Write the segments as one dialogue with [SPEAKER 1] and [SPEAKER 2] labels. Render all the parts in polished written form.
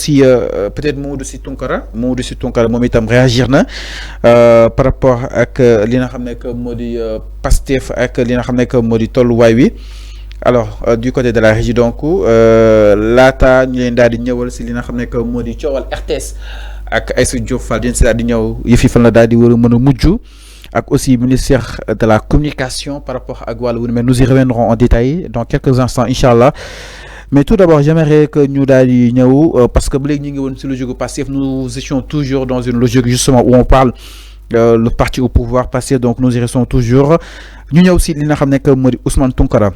[SPEAKER 1] aussi peut-être Mamadou Sy Tounkara moom itam réagir na par rapport ak li nga xam ne que moo di Pastef ak li nga xam ne que moo di tolluwaay wi. Alors du côté de la régie donc laata ñu leen daal di ñëwal si li nga xam ne que moo di coowal RTS ak Aïssatou Diop Fall dinañ si daal di ñëw yëf yi fan la daal di war a mën a mujj ak aussi ministère de la communication par rapport à wàllu wu mais nous y reviendrons en détail dans quelques instants inchallah. Mais tout d'abord j'aimerais que ñu daal di ñëw parce que ba léegi ñu ngi woon si logique Pastef nous étions toujours dans une logique justement où on parle le parti au pouvoir Pastef donc nous y restons toujours ñu ñëw si li nga xam ne que moo di Ousmane Tounkara.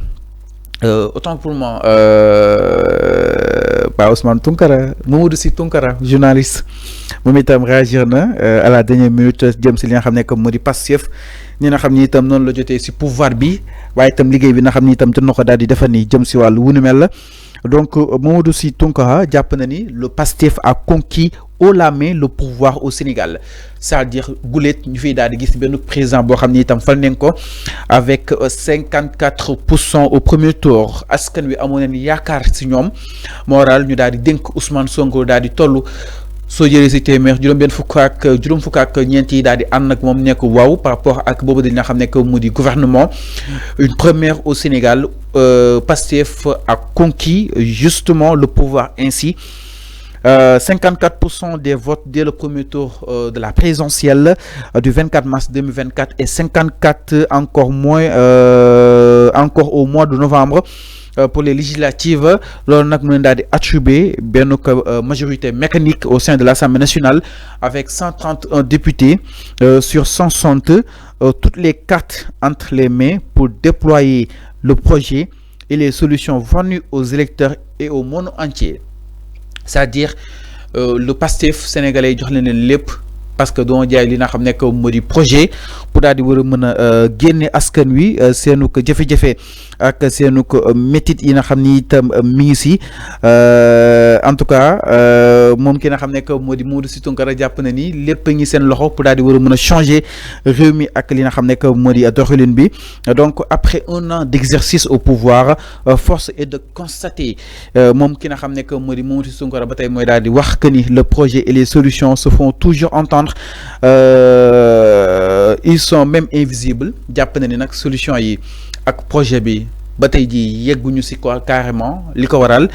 [SPEAKER 1] Autant pour moi pas Ousmane Tounkara Mamadou Sy Tounkara journaliste moom itam réagir na à la dernière minute jëm si li nga xam ne que moo di Pastef ñi nga xam ni itam noonu la jotee si pouvoir bi waaye itam liggéey bi nga xam ni itam jot na ko daal di defar ni jëm si wàllu wu ni mel la donc Mamadou Sy Tounkara jàpp na ni le Pastef a conquis haut la main le pouvoir au Sénégal c'est-à-dire gulet ñu fiy daal di gis benn président boo xam ni itam fal nañ ko avec 54% au premier tour askan wi amoon nañ yaakaar si ñoom moo waral ñu daal di dénk Ousmane Sonko daal di toll soo jëlee si téeméer juróom fukk ak ñeent yi daal di ànd ak moom nekk waaw par rapport ak boobu dañ nga xam ne que mu di gouvernement une première au Sénégal Pastef a conquis justement le pouvoir ainsi 54% des votes dès le premier tour de la présidentielle du 24 mars 2024 et 54 encore au mois de novembre pour les législatives loolu nag mu leen daal di attribuer benn majorité mécanique au sein de l'Assemblée nationale avec 131 députés sur 160 toutes les cartes entre les mains pour déployer le projet et les solutions venues aux électeurs et au monde entier. C'est-à-dire le Pastef sénégalais jox leen lépp parce que doo jaay li nga xam ne que moo di projet pour daal di war a mën a génne askan wi seenu ko jafe-jafe ak seenu ko métit yi nga xam ni itam mi ngi si en tout cas moom ki nga xam ne que moo di Mamadou Sy Tounkara jàpp na ni lépp ngi seen loxo pour daal di war a mën a changer réew mi ak li nga xam ne que moo di doxalin bi donc après un an d'exercice au pouvoir force est de constater moom ki nga xam ne que moo di Mamadou Sy Tounkara ba tey mooy daal di wax que ni le projet et les solutions se font toujours entendre ils sont même invisibles jàpp na ni nag solution yi ak projet bi ba tey jii yegguñu si quoi carrément li ko waral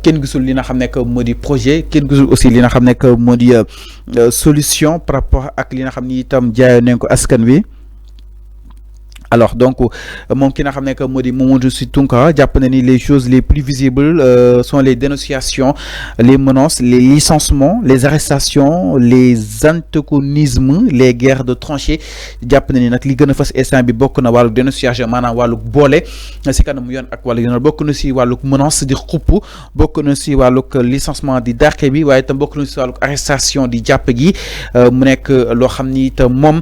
[SPEAKER 1] kenn gisul li nga xam ne que moo di projet kenn gisul aussi li nga xam ne que moo di solution par rapport ak li nga xam ni itam jaayoo nañ ko askan wi. Alors donc moom ki nga xam ne que moo di Mamadou Sy Tounkara jàpp na ni les choses les plus visibles sont les dénonciations les menaces les licenciements les arrestations les antagonismes les guerres de tranchées jàpp na ni nag li gën a fës instant bi bokk na wàllu dénonciation maanaam wàllu boole si kanamu yoon ak wàllu yoon bokk na si wàllu menace di xupp bokk na si wàllu licenciement di dàqe bi waaye itam bokk na si wàllu arrestation di jàpp gi mu nekk loo xam ni itam moom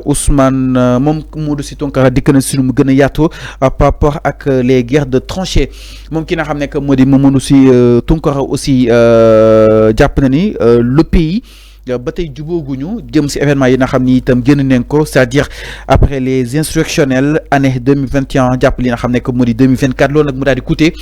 [SPEAKER 1] Ousmane moom Mamadou Sy Tounkara dikk na si nu mu gën a yaatu par rapport ak les guerres de tranchées moom ki nga xam ne que moo di Mamadou Sy Tounkara aussi jàpp na ni le pays ba tey jubóoguñu jëm si événement yi nga xam ni itam génn nañ ko c'est-à-dire après les insurrectionnels année 2021 jàpp li nga xam ne que moo di 2024 loolu nag mu daal di coûter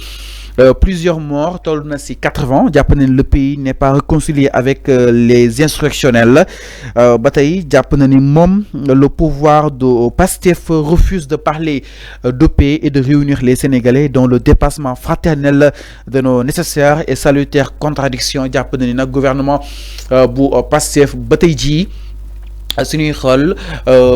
[SPEAKER 1] plusieurs morts toll na si 80 jàpp nañ le pays n'est pas réconcilié avec les insurrectionnels ba tey jàpp na ni moom le pouvoir de Pastef refuse de parler de paix et de réunir les Sénégalais dans le dépassement fraternel de nos nécessaires et salutaires contradictions jàpp na ni nag gouvernement bu Pastef ba tey jii suñuy xool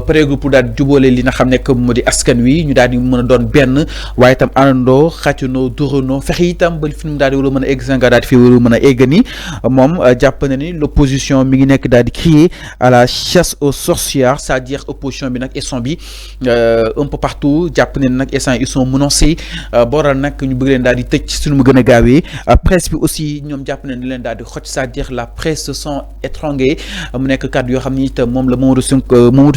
[SPEAKER 1] prégu pour daal di jubóole li nga xam ne que moo di askan wi ñu daal di mën a doon benn waaye itam àndandoo xàccandoo dóorandoo fexe itam ba fi mu daal di war a mën a egg nga daal di fi war a mën a egg ni moom jàpp na ni l'opposition mi ngi nekk daal di crier à la chasse aux sorcières c'est-à-dire opposition bi nag instant bi un peu partout jàpp ne nag instant ils sont menacés booral nag ñu bëgg leen daal di tëj suñu mu gën a gaawee presse bi aussi ñoom jàpp ne leen daal di xoj c'est-à-dire la presse se sont étranglés mu nekk kàddu yoo xam ni itam moom la Mamadou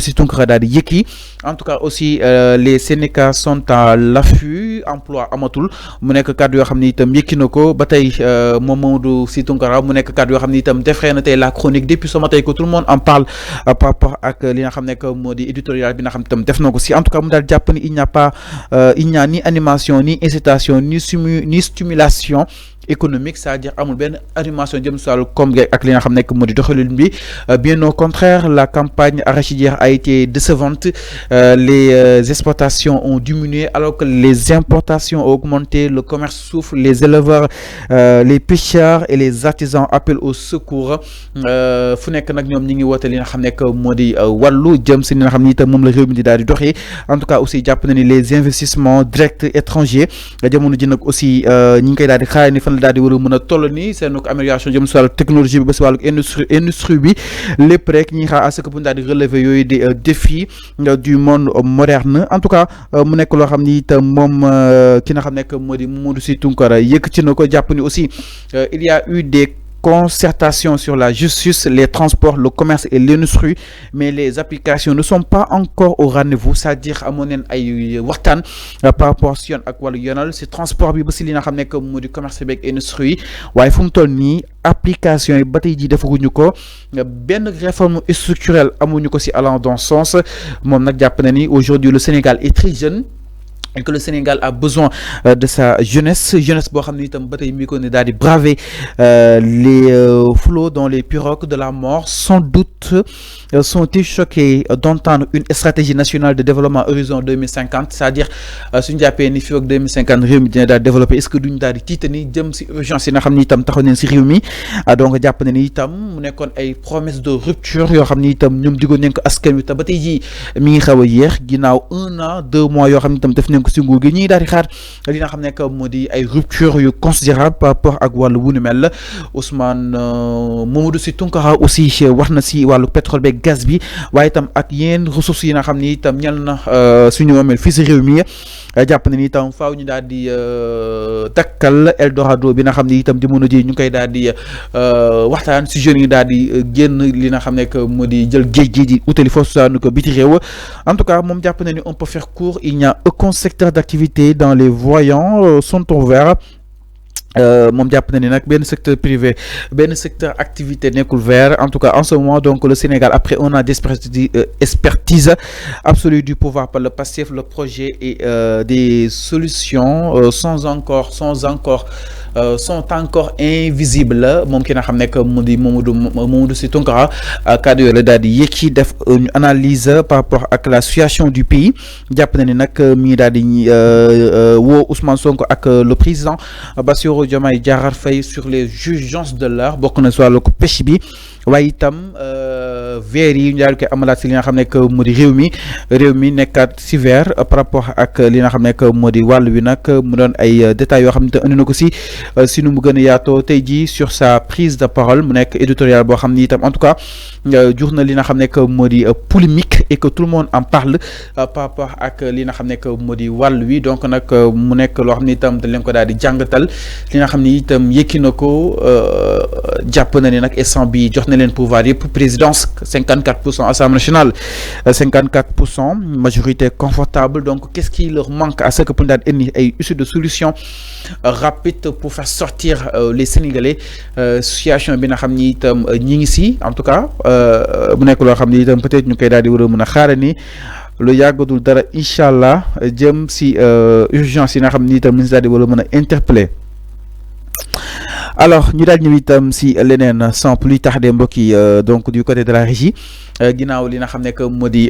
[SPEAKER 1] Sy Tounkara daal di yëkki en tout cas aussi les syndicats sont à l'affût emploi amatul mu nekk kàddu yoo xam ni itam yëkki na ko ba tey moom Mamadou Sy Tounkara mu nekk kàddu yoo xam ni itam defee na tey la chronique depuis ce matin que tout le monde en parle par rapport ak li nga xam ne que moo di éditorial bi nga xam itam def na ko si en tout cas mu daal jàpp ni il n'y a ni animation ni incitation ni stimulation économique, c'est-à-dire amul benn animation jëm si wàllu koom gi ak li nga xam nekk moo di doxalin bi. Bien au contraire, la campagne arachidière a été décevante. Les exportations ont diminué alors que les importations ont augmenté. Le commerce souffre, les éleveurs, les pêcheurs et les artisans appellent au secours. Fu nekk nag ñoom ñi ngi woote li nga xam nekk moo di wàllu jëm si li nga xam ni itam moom la réew mi di daal di doxee. En tout cas aussi jàpp na ni les investissements directs étrangers jamono ji nag aussi ñi ngi koy daal di xaar ni fan la daal di war a mën a toll nii seen amélioration jëm si wàllu technologie bi ba si wàllu industrie bi lépp rek ñi xaar à ce que bu daal di relever yooyu des défis du monde moderne. En tout cas mu nekk loo xam ni itam moom ki nga xam nekk moo di Mamadou Sy Tounkara yëkkati na ko jàpp ni aussi il y a eu des concertation sur la justice, les transports, le commerce et l'industrie, mais les applications ne sont pas encore au rendez-vous, c'est-à-dire à mon ay waxtaan par rapport si yoon ak wàllu yoonal si transport bi ba si li nga xam ne que moo di commerce beeg industrie waaye fu mu toll nii application yi ba tey jii defaguñu ko benn réforme structurelle amuñu ko si allant dans ce sens moom nag jàpp na ni aujourd'hui le Sénégal est très jeune et que le Sénégal a besoin de sa jeunesse boo xam ne itam ba tey mi ko ne daal di braver les flots dans les pirogues de la mort. Sans doute sont-ils choqués d'entendre une stratégie nationale de développement horizon 2050, c'est-à-dire suñu jàppee ni fii ak 2050 réew mi dina daal développer, est-ce que duñ daal di tiita ni jëm si urgence yi nga xam ni itam taxaw neen si réew mi. Donc jàpp na ni itam mu nekkoon ay promesses de rupture yoo xam ni itam ñoom diggoon nañ ko askan wi te ba tey jii mi ngi xaw a yéex ginnaaw 1 an 2 mois yoo xam ni itam def nañ ko si nguur gi ñi daal di xaar li nga xam ne que moo di ay rupture yu considérable par rapport ak wàllu wu nu mel. Ousmane Mamadou Sy Tounkara aussi wax na si wàllu pétrole beeg gaz bi waaye itam ak yenn ressources yi nga xam ni itam ñal na suñu moomeel fii si réew mi jàpp na ni itam faaw ñu daal di takkal Eldorado bi nga xam ni itam jamono ji ñu koy daal di waxtaan si jeunes yi daal di génn li nga xam ne que moo di jël géej gi di utali foofu saanu ko biti réew. En tout cas moom jàpp na ni on peut faire court, il n'y a aucun secteur d'activité dans les voyants sont ouverts. Moom jàpp na ni nag benn secteur privé benn secteur activité nekkul vert. En tout cas en ce moment donc le Sénégal après 1 an d'expertise absolue du pouvoir par le Pastef, le projet et des solutions sont encore invisibles. moom ki nga xam ne que mu di Mamadou Sy Tounkara kaddu yooyu la daal di yëkki def une analyse par rapport ak la situation du pays. jàpp na ni nag mi ngi daal di woo Ousmane Sonko ak le président Bassirou Diomaye Diakhar Faye sur les urgences de l'heure bokk na si wàllu ko pêche bi waaye itam verre yi ñu daal di koy amalaat si li nga xam ne que moo di réew mi nekkaat si vert par rapport ak li nga xam ne que moo di wàll wi nag mu doon ay détails yoo xam ne te andi na ko si nu mu gën a yaatoo tey jii sur sa prise de parole mu nekk éditorial boo xam ni itam en tout cas jur na li nga xam ne que moo di polémique et que tout le monde en parle par rapport ak li nga xam ne que moo di wàll wi. donc nag mu nekk loo xam ni itam dañ leen ko daal di jàngatal li nga xam ni itam yëkki na ko jàpp na ni nag instant bi jox na leen pouvoir yëpp présidence 54% Assemblée nationale 54% majorité confortable. Donc qu'est-ce qui leur manque à ce que pour daal indi ay issue de solution rapide pour faire sortir les Sénégalais situation bi nga xam ni itam ñi ngi si en tout cas mu nekk loo xam ni itam peut-être ñu koy daal di war a mën a xaara ni lu yàggatul dara incha allah jëm si urgence yi nga xam ni itam ñu daal di war a mën a interpeller. Alors ñu daal ñëw itam si leneen sans plus tarder mbokk yi donc du côté de la régie ginnaaw li nga xam ne que moo di